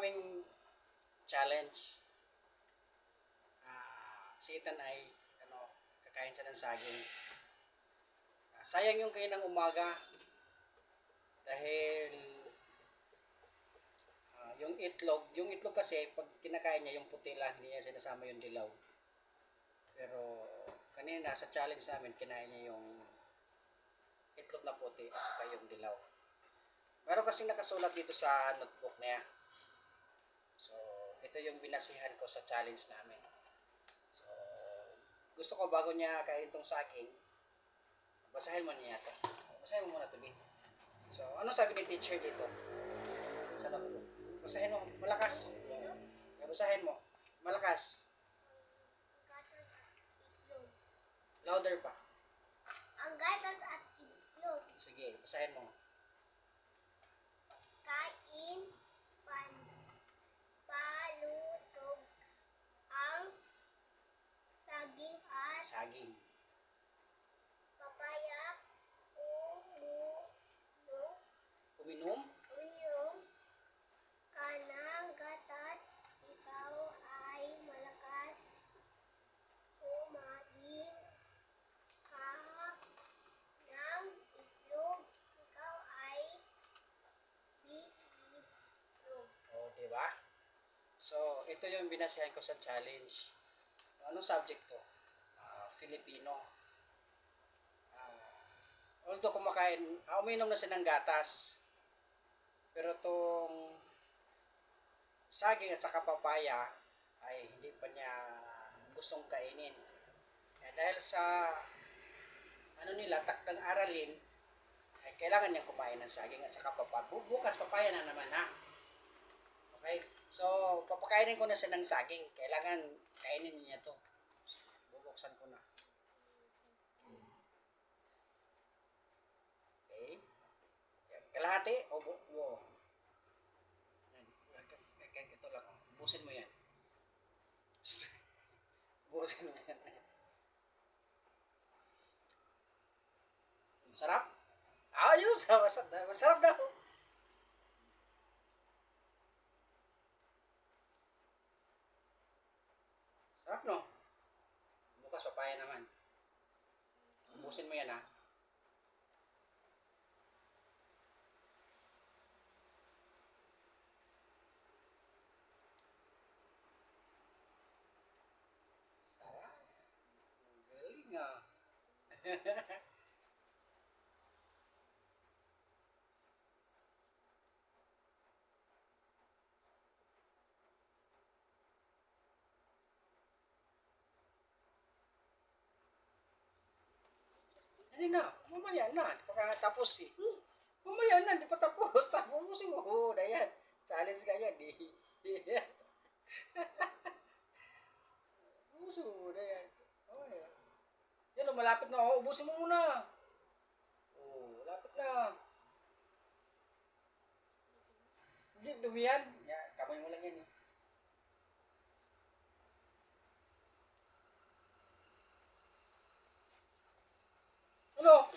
naming challenge. Si Ethan ay kakain siya ng saging. Sayang yung kain ng umaga dahil yung itlog kasi pag kinakain niya yung puti lang, hindi niya sinasama yung dilaw. Pero kanina sa challenge namin kinain niya yung itlog na puti at saka yung dilaw. Meron kasing nakasulat dito sa notebook niya. So, ito yung binasihan ko sa challenge namin. So, gusto ko bago niya kain itong saging, basahin mo niya ito. Basahin mo muna ito, Bin. So, ano sabi ni teacher dito? Sa notebook. Basahin mo, malakas. Basahin mo, malakas. Louder pa. Ang gatas at itlog. Sige, basahin mo. Kain, palusog ang saging at papaya, Uminom ka ng gatas, ikaw ay malakas. Kumain ka ng itlog, ikaw ay bibitlog. O, diba? So, ito yung binasihan ko sa challenge. Anong subject to? Filipino. Although kumakain, uminom na siya ng gatas. Pero tong saging at saka papaya ay hindi pa niya gustong kainin. Dahil sa takdang aralin, ay kailangan niyang kumain ng saging at saka papaya. Bukas papaya na naman ha. Okay? So, papakainin ko na siya ng saging. Kailangan kainin niya to. Bubuksan ko na. Okay? Kalahati o buo? Ito lang. Busin mo yan. Busin mo yan. Masarap? Ayos! Masarap daw. Sarap no? Bukas papaya naman. Busin mo yan ha. Sarap. Galing ah. Hindi na, mamaya na, di pa tapos eh. Mamaya na, di pa tapos. Tapusin mo. Oo, dayan. Challenge ka yan, di. Ubusin mo muna yan. Okay. Yan, malapit na ako. Ubusin mo muna. Oo, malapit na. Hindi, dumi yan. Yan, kamay mo lang yan eh. Ano?